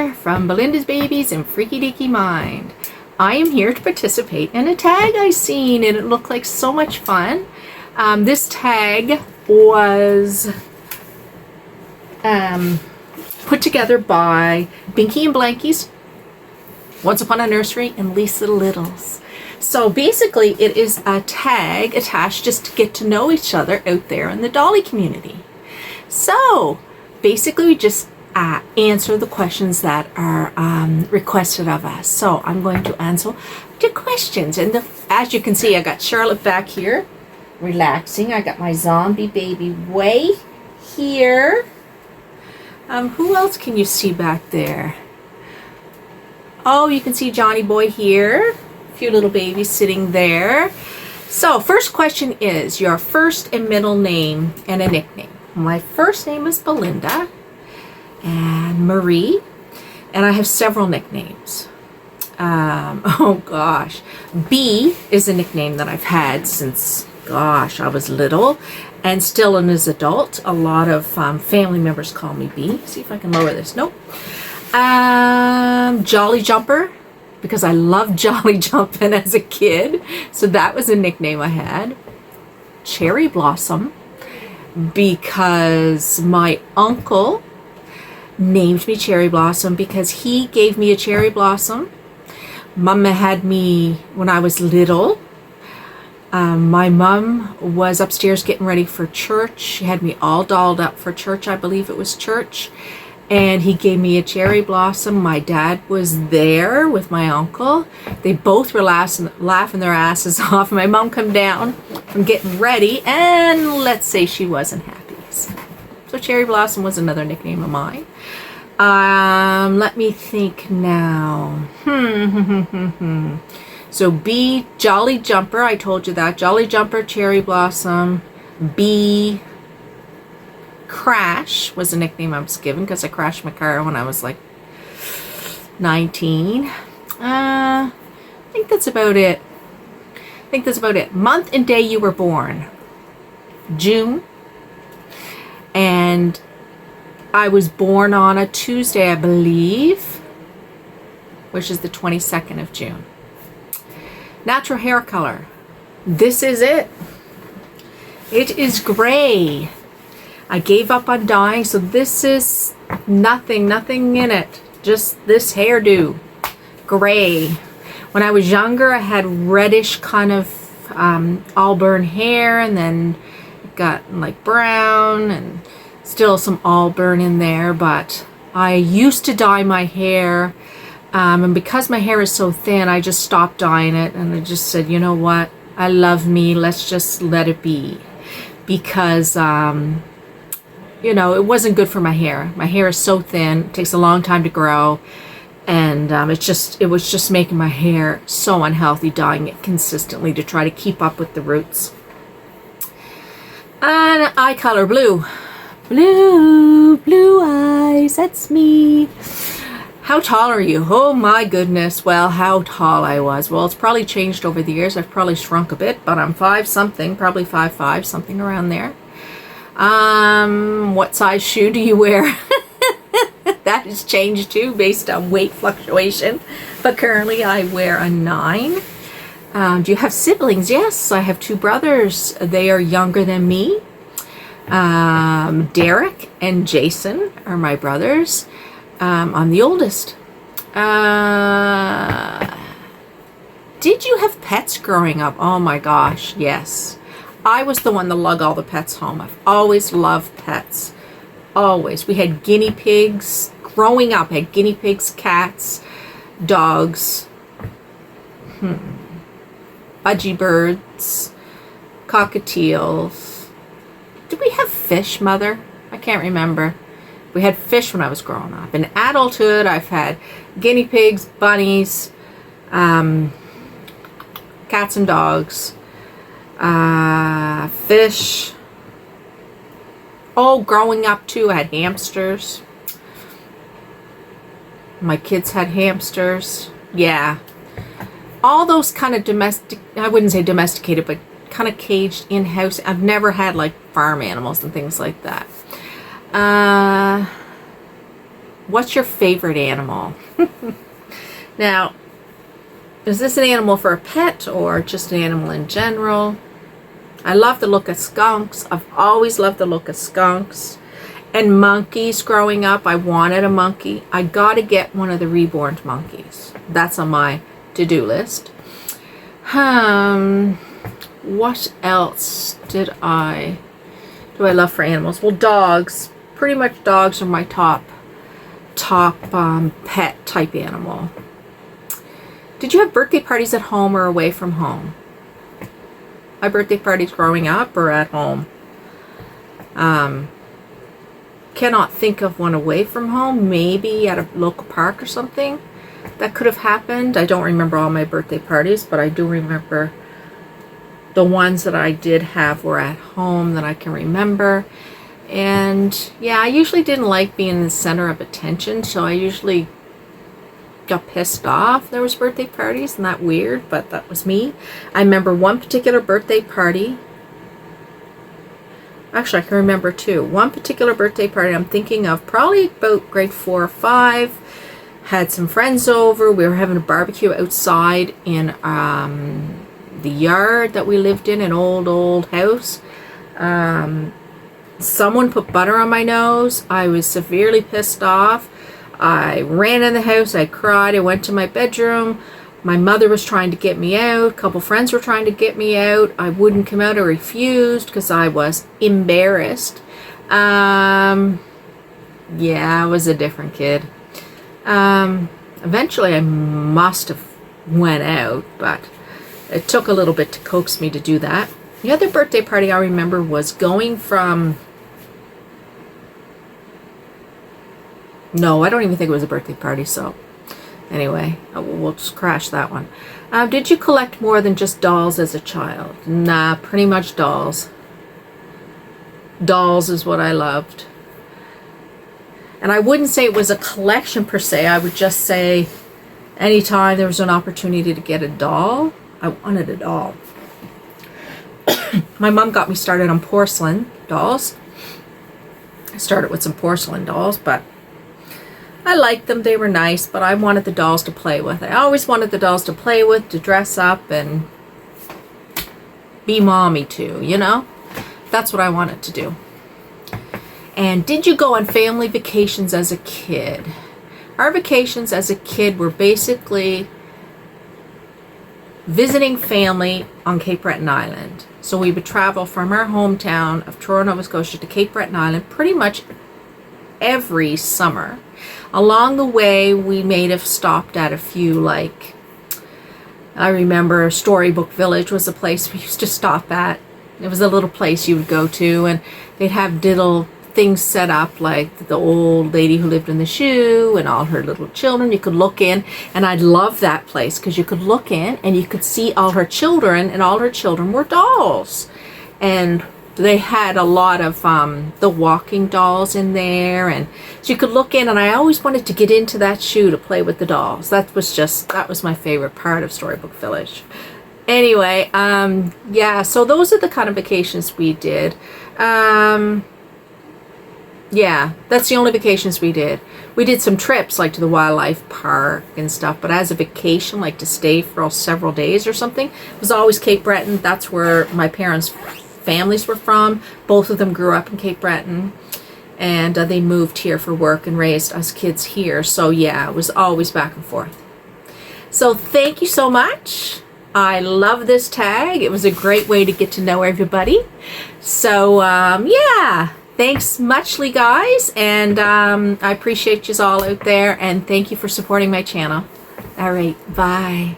here from Belinda's Babies and Freaky Deaky Mind. I am here to participate in a tag I seen and it looked like so much fun. This tag was put together by Binky and Blankies, Once Upon a Nursery, and Lisa Littles. So basically it is a tag attached just to get to know each other out there in the dolly community. So basically we just answer the questions that are requested of us. So I'm going to answer the questions. And as you can see, I got Charlotte back here relaxing. I got my zombie baby way here. Who else can you see back there? Oh, you can see Johnny Boy here. A few little babies sitting there. So first question is your first and middle name and a nickname. My first name is Belinda and Marie, and I have several nicknames. Oh gosh, B is a nickname that I've had since, gosh, I was little, and still as an adult. A lot of family members call me B. See if I can lower this. Nope. Jolly Jumper, because I loved jolly jumping as a kid, so that was a nickname I had. Cherry Blossom, because my uncle named me Cherry Blossom because he gave me a cherry blossom. Mama had me when I was little. My mom was upstairs getting ready for church. She had me all dolled up for church. I believe it was church. And he gave me a cherry blossom. My dad was there with my uncle. They both were laughing their asses off. My mom come down from getting ready, and let's say she wasn't happy. So Cherry Blossom was another nickname of mine. Let me think now. So B, Jolly Jumper. I told you that. Jolly Jumper, Cherry Blossom. B, Crash was a nickname I was given because I crashed my car when I was like 19. I think that's about it. Month and day you were born. June. And I was born on a Tuesday, I believe, which is the 22nd of June. Natural hair color. This is it. It is gray. I gave up on dyeing, so this is nothing in it. Just this hairdo. Gray. When I was younger, I had reddish kind of auburn hair, and then it got like brown and still some auburn in there, but I used to dye my hair, and because my hair is so thin, I just stopped dyeing it, and I just said, you know what, I love me, let's just let it be, because you know, it wasn't good for my hair. My hair is so thin, it takes a long time to grow, and it was just making my hair so unhealthy dyeing it consistently to try to keep up with the roots. And eye color, blue. Blue eyes, that's me. How tall are you? Oh my goodness. Well, how tall I was. Well, it's probably changed over the years. I've probably shrunk a bit, but I'm 5 something, probably 5'5", something around there. What size shoe do you wear? That has changed too based on weight fluctuation, but currently I wear a 9. Do you have siblings? Yes, I have 2 brothers. They are younger than me. Derek and Jason are my brothers. I'm the oldest. Did you have pets growing up? Oh my gosh, yes. I was the one to lug all the pets home. I've always loved pets. Always. We had guinea pigs. Growing up, I had guinea pigs, cats, dogs, budgie birds, cockatiels. Did we have fish, Mother? I can't remember. We had fish when I was growing up. In adulthood, I've had guinea pigs, bunnies, cats and dogs, fish. Oh, growing up too, I had hamsters. My kids had hamsters. Yeah. All those kind of domestic, I wouldn't say domesticated, but kind of caged in-house. I've never had like farm animals and things like that. what's your favorite animal? Now, is this an animal for a pet or just an animal in general? I love the look of skunks. I've always loved the look of skunks. And monkeys growing up. I wanted a monkey. I got to get one of the reborn monkeys. That's on my to-do list. What else do I love for animals? Well, dogs. Pretty much dogs are my top pet type animal. Did you have birthday parties at home or away from home? My birthday parties growing up or at home. Cannot think of one away from home. Maybe at a local park or something. That could have happened. I don't remember all my birthday parties, but I do remember the ones that I did have were at home that I can remember. And yeah, I usually didn't like being the center of attention, so I usually got pissed off there was birthday parties. Isn't that weird? But that was me. I remember one particular birthday party. Actually, I can remember two. One particular birthday party I'm thinking of, probably about grade 4 or 5. Had some friends over. We were having a barbecue outside in the yard that we lived in, an old house. Someone put butter on my nose. I was severely pissed off. I ran in the house. I cried. I went to my bedroom. My mother was trying to get me out. A couple friends were trying to get me out. I wouldn't come out. I refused because I was embarrassed. Yeah, I was a different kid. Eventually I must have went out, but it took a little bit to coax me to do that. The other birthday party I remember was going from... No, I don't even think it was a birthday party, so anyway, we'll just crash that one. Did you collect more than just dolls as a child? Nah, pretty much dolls. Dolls is what I loved. And I wouldn't say it was a collection per se. I would just say anytime there was an opportunity to get a doll, I wanted a doll. My mom got me started on porcelain dolls. I started with some porcelain dolls, but I liked them. They were nice, but I wanted the dolls to play with. I always wanted the dolls to play with, to dress up and be mommy too, you know? That's what I wanted to do. And did you go on family vacations as a kid? Our vacations as a kid were basically visiting family on Cape Breton Island. So we would travel from our hometown of Truro, Nova Scotia to Cape Breton Island pretty much every summer. Along the way, we may have stopped at a few, like, I remember Storybook Village was a place we used to stop at. It was a little place you would go to, and they'd have little things set up, like the old lady who lived in the shoe and all her little children. You could look in, and I loved that place because you could look in and you could see all her children, and all her children were dolls. And they had a lot of the walking dolls in there, and so you could look in, and I always wanted to get into that shoe to play with the dolls. That was my favorite part of Storybook Village. Anyway, yeah, so those are the kind of vacations we did. Yeah, that's the only vacations we did. We did some trips, like to the wildlife park and stuff, but as a vacation, like to stay for several days or something, it was always Cape Breton. That's where my parents' families were from. Both of them grew up in Cape Breton, and they moved here for work and raised us kids here. So yeah, it was always back and forth. So thank you so much. I love this tag. It was a great way to get to know everybody. So yeah. Thanks muchly, guys, and I appreciate you all out there, and thank you for supporting my channel. All right, bye.